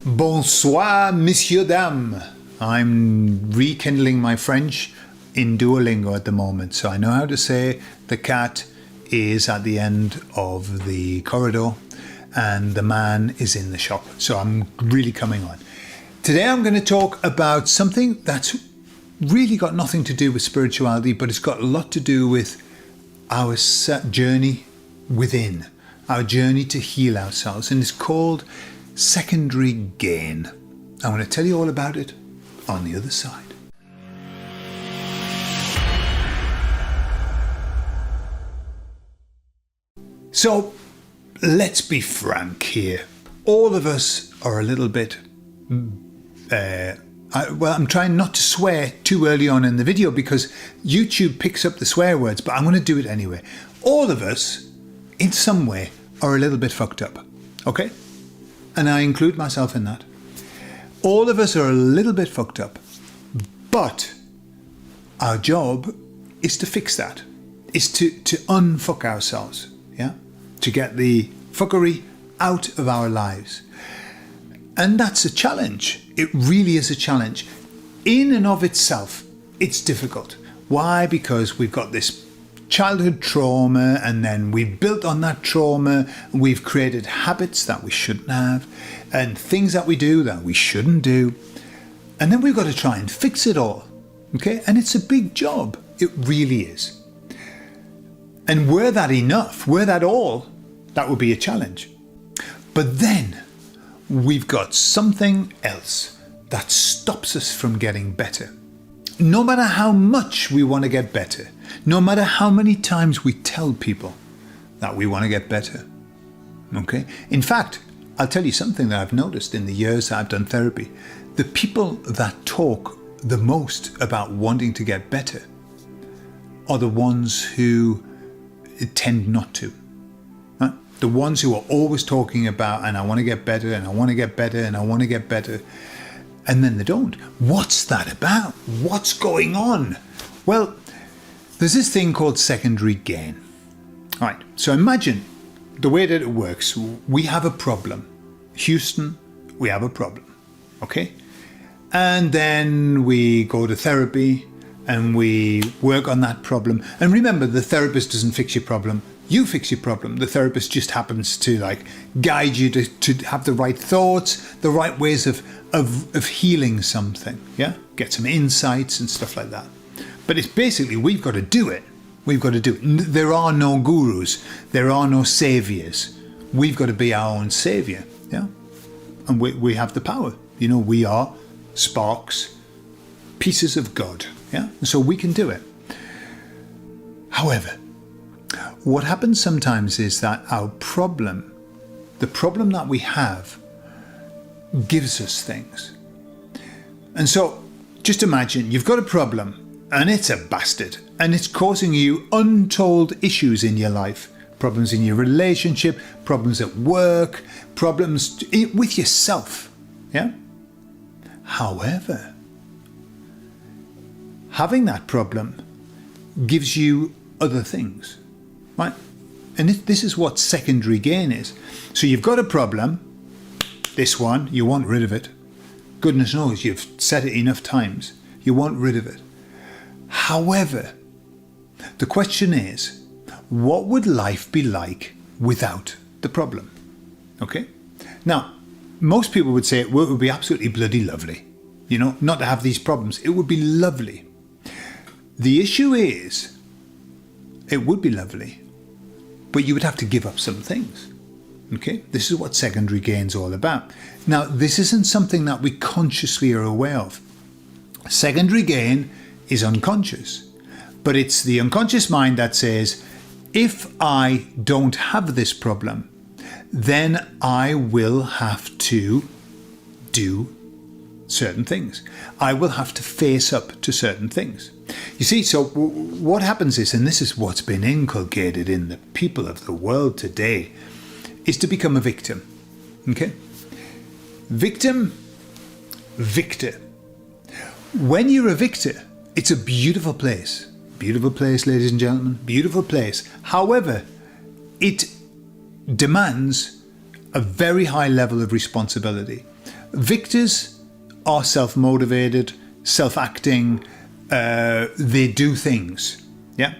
Bonsoir, messieurs, dames. I'm rekindling my French in Duolingo at the moment, so I know how to say the cat is at the end of the corridor and the man is in the shop. So I'm really coming on. Today I'm going to talk about something that's really got nothing to do with spirituality, but it's got a lot to do with our journey within, our journey to heal ourselves, and it's called secondary gain. I want to tell you all about it on the other side. So let's be frank here. All of us are a little bit, I'm trying not to swear too early on in the video because YouTube picks up the swear words, but I'm going to do it anyway. All of us, in some way, are a little bit fucked up, okay? And I include myself in that. All of us are a little bit fucked up, but our job is to fix that, is to unfuck ourselves, yeah? To get the fuckery out of our lives. And that's a challenge. It really is a challenge. In and of itself, it's difficult. Why? Because we've got this childhood trauma, and then we've built on that trauma. We've created habits that we shouldn't have, and things that we do that we shouldn't do. And then we've got to try and fix it all. Okay? And it's a big job. It really is. And were that enough, were that all, that would be a challenge. But then we've got something else that stops us from getting better. No matter how much we want to get better, no matter how many times we tell people that we want to get better. Okay? In fact, I'll tell you something that I've noticed in the years that I've done therapy. The people that talk the most about wanting to get better are the ones who tend not to. Right? The ones who are always talking about, and I want to get better, and I want to get better, and I want to get better, and then they don't. What's that about? What's going on? Well, there's this thing called secondary gain. All right, so imagine the way that it works. We have a problem. Houston, we have a problem, okay? And then we go to therapy, and we work on that problem. And remember, the therapist doesn't fix your problem. You fix your problem. The therapist just happens to guide you to have the right thoughts, the right ways of healing something. Yeah, get some insights and stuff like that. But it's basically, we've got to do it. We've got to do it. There are no gurus. There are no saviors. We've got to be our own savior. Yeah, and we have the power. You know, we are sparks, pieces of God. Yeah, so we can do it. However, what happens sometimes is that our problem, the problem that we have, gives us things. And so just imagine you've got a problem and it's a bastard and it's causing you untold issues in your life. Problems in your relationship, problems at work, problems with yourself. Yeah. However, having that problem gives you other things, right? And this is what secondary gain is. So you've got a problem, this one, you want rid of it. Goodness knows you've said it enough times. You want rid of it. However, the question is, what would life be like without the problem? Okay? Now, most people would say it would be absolutely bloody lovely, you know, not to have these problems. It would be lovely. The issue is, it would be lovely, but you would have to give up some things. Okay? This is what secondary gain is all about. Now, this isn't something that we consciously are aware of. Secondary gain is unconscious, but it's the unconscious mind that says, if I don't have this problem, then I will have to do certain things. I will have to face up to certain things. You see, so what happens is, and this is what's been inculcated in the people of the world today, is to become a victim. Okay? Victim, victor. When you're a victor, it's a beautiful place. Beautiful place, ladies and gentlemen. Beautiful place. However, it demands a very high level of responsibility. Victors are self-motivated, self-acting, they do things, yeah?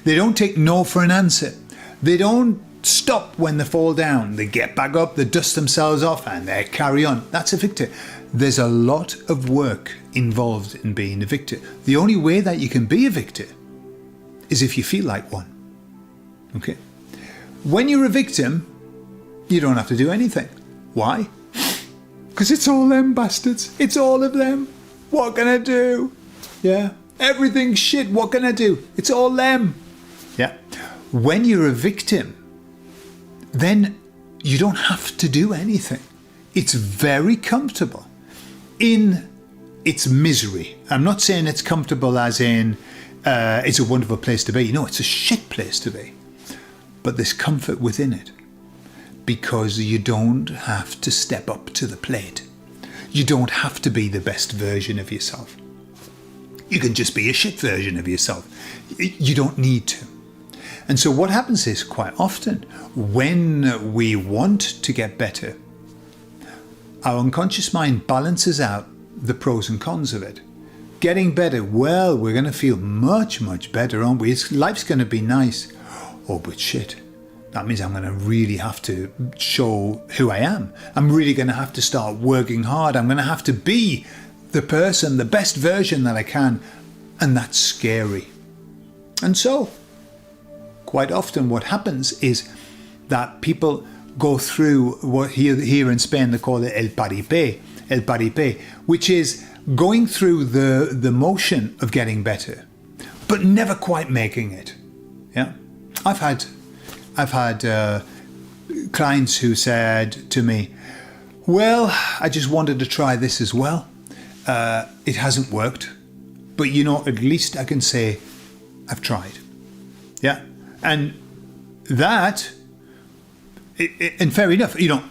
They don't take no for an answer. They don't stop when they fall down. They get back up, they dust themselves off, and they carry on. That's a victor. There's a lot of work involved in being a victor. The only way that you can be a victor is if you feel like one, okay? When you're a victim, you don't have to do anything. Why? Because it's all them bastards. It's all of them. What can I do? Yeah. Everything's shit. What can I do? It's all them. Yeah. When you're a victim, then you don't have to do anything. It's very comfortable in its misery. I'm not saying it's comfortable as in it's a wonderful place to be. No, it's a shit place to be. But there's comfort within it because you don't have to step up to the plate. You don't have to be the best version of yourself. You can just be a shit version of yourself. You don't need to. And so what happens is quite often when we want to get better, our unconscious mind balances out the pros and cons of it. Getting better, well, we're going to feel much, much better, aren't we? Life's going to be nice. Oh, but shit. That means I'm going to really have to show who I am. I'm really going to have to start working hard. I'm going to have to be the person, the best version that I can. And that's scary. And so, quite often what happens is that people go through what here in Spain they call it el paripé, which is going through the motion of getting better, but never quite making it. Yeah, I've had clients who said to me, well, I just wanted to try this as well. It hasn't worked, but you know, at least I can say I've tried. Yeah, and that, and fair enough, you know,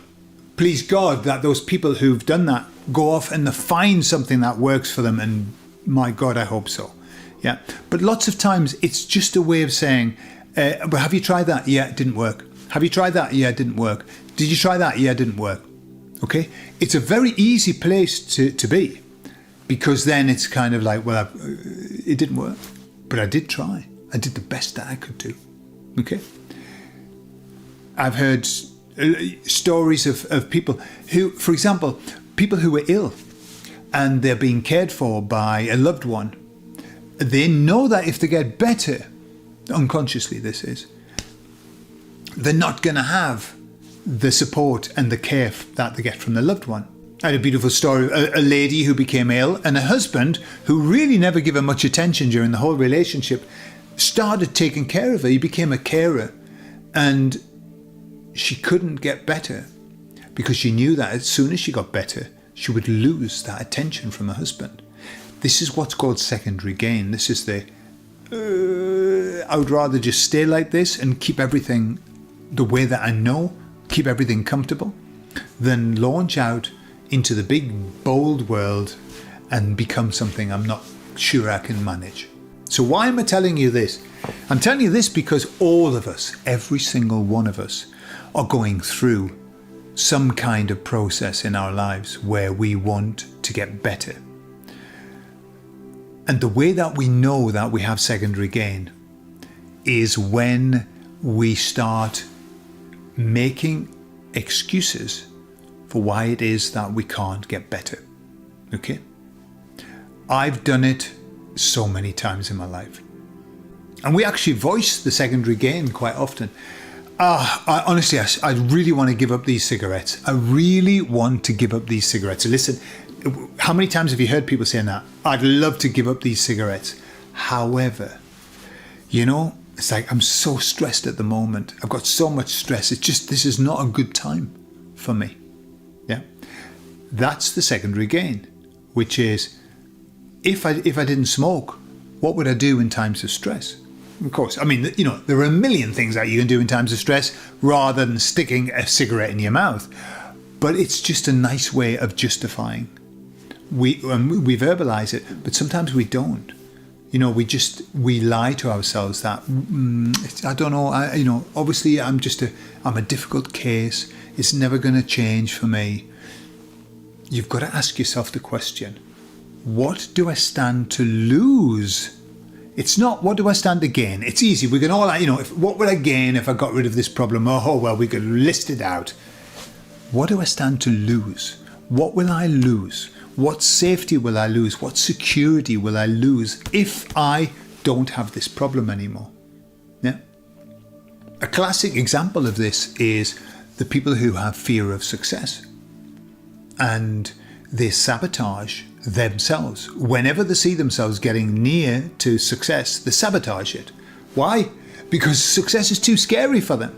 please God that those people who've done that go off and they find something that works for them, and my God, I hope so. Yeah, but lots of times it's just a way of saying, but have you tried that? Yeah, it didn't work. Have you tried that? Yeah, it didn't work. Did you try that? Yeah, it didn't work. Okay, it's a very easy place to be, because then it's kind of like, well, it didn't work, but I did try. I did the best that I could do. Okay. I've heard stories of people who, for example, people who are ill and they're being cared for by a loved one. They know that if they get better, unconsciously this is, they're not going to have the support and the care that they get from the loved one. I had a beautiful story, a lady who became ill and a husband who really never gave her much attention during the whole relationship started taking care of her. He became a carer, and she couldn't get better because she knew that as soon as she got better, she would lose that attention from her husband. This is what's called secondary gain. This is I would rather just stay like this and keep everything the way that I know, keep everything comfortable, than launch out into the big, bold world and become something I'm not sure I can manage. So why am I telling you this? I'm telling you this because all of us, every single one of us, are going through some kind of process in our lives where we want to get better. And the way that we know that we have secondary gain is when we start making excuses for why it is that we can't get better. Okay? I've done it so many times in my life. And we actually voice the secondary gain quite often. Honestly, I really want to give up these cigarettes. I really want to give up these cigarettes. Listen, how many times have you heard people saying that? I'd love to give up these cigarettes. However, you know, it's like I'm so stressed at the moment. I've got so much stress. It's just, this is not a good time for me. Yeah. That's the secondary gain, which is if I didn't smoke, what would I do in times of stress? Of course, I mean, you know, there are a million things that you can do in times of stress rather than sticking a cigarette in your mouth. But it's just a nice way of justifying. We verbalize it, but sometimes we don't. You know, we lie to ourselves that I don't know. Obviously, I'm a difficult case. It's never going to change for me. you've got to ask yourself the question, what do I stand to lose? It's not, what do I stand to gain? It's easy. We can all, what would I gain if I got rid of this problem? Oh, well, we could list it out. What do I stand to lose? What will I lose? What safety will I lose? What security will I lose if I don't have this problem anymore? Yeah. A classic example of this is the people who have fear of success, and they sabotage themselves. Whenever they see themselves getting near to success, they sabotage it. Why? Because success is too scary for them,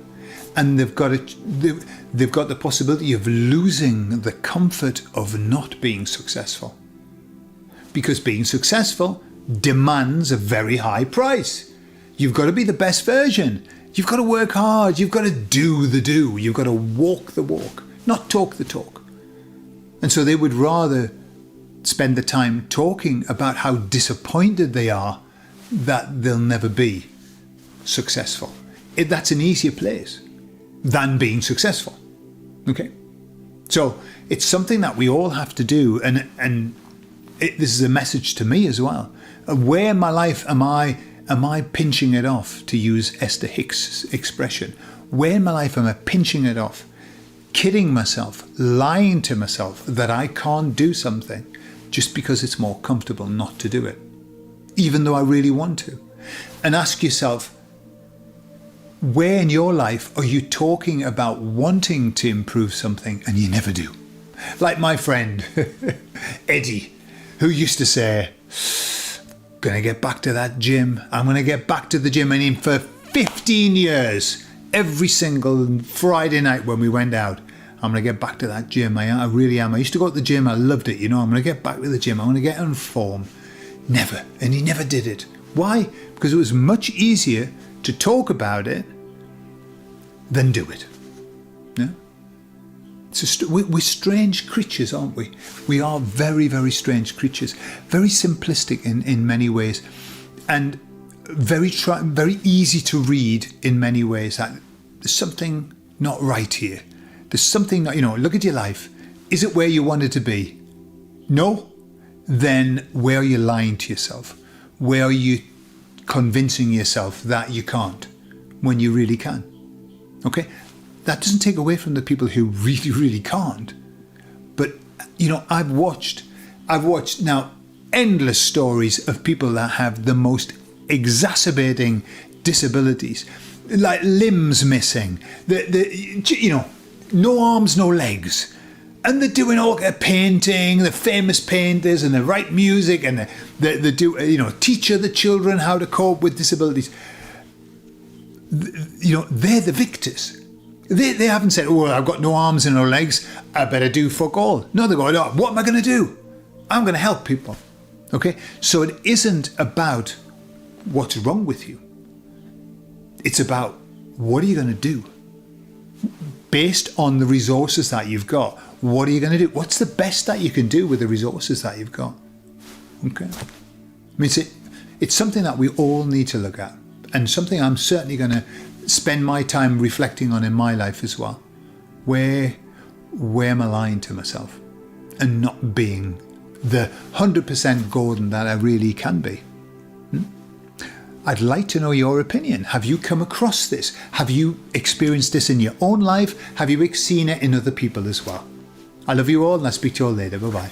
and they've got the possibility of losing the comfort of not being successful, because being successful demands a very high price. You've got to be the best version. You've got to work hard. You've got to do the do. You've got to walk the walk, not talk the talk. And so they would rather spend the time talking about how disappointed they are that they'll never be successful. That's an easier place than being successful. Okay? So it's something that we all have to do. And this is a message to me as well. Where in my life am I pinching it off, to use Esther Hicks' expression? Where in my life am I pinching it off? Kidding myself, lying to myself that I can't do something just because it's more comfortable not to do it, even though I really want to. And ask yourself, where in your life are you talking about wanting to improve something and you never do? Like my friend, Eddie, who used to say, going to get back to that gym. I'm going to get back to the gym. And for 15 years, every single Friday night when we went out, I'm going to get back to that gym. I really am. I used to go to the gym. I loved it. I'm going to get back to the gym. I'm going to get in form. Never. And he never did it. Why? Because it was much easier to talk about it than do it. Yeah? We're strange creatures, aren't we? We are very, very strange creatures. Very simplistic in many ways. And very easy to read in many ways. That there's something not right here. There's something not, look at your life. Is it where you want it to be? No? Then where are you lying to yourself? Where are you convincing yourself that you can't when you really can? Okay? That doesn't take away from the people who really, really can't. But, I've watched now endless stories of people that have the most exacerbating disabilities, like limbs missing, no arms, no legs. And they're doing all painting, the famous painters, and they write music, and they do, teach other children how to cope with disabilities. They're the victors. They haven't said, oh, I've got no arms and no legs, I better do fuck all. No, they're going, oh, what am I going to do? I'm going to help people. Okay? So it isn't about what's wrong with you. It's about what are you going to do? Based on the resources that you've got, what are you going to do? What's the best that you can do with the resources that you've got? Okay? I mean, it's something that we all need to look at, and something I'm certainly going to spend my time reflecting on in my life as well. Where am I lying to myself and not being the 100% Gordon that I really can be? I'd like to know your opinion. Have you come across this? Have you experienced this in your own life? Have you seen it in other people as well? I love you all, and I'll speak to you all later. Bye-bye.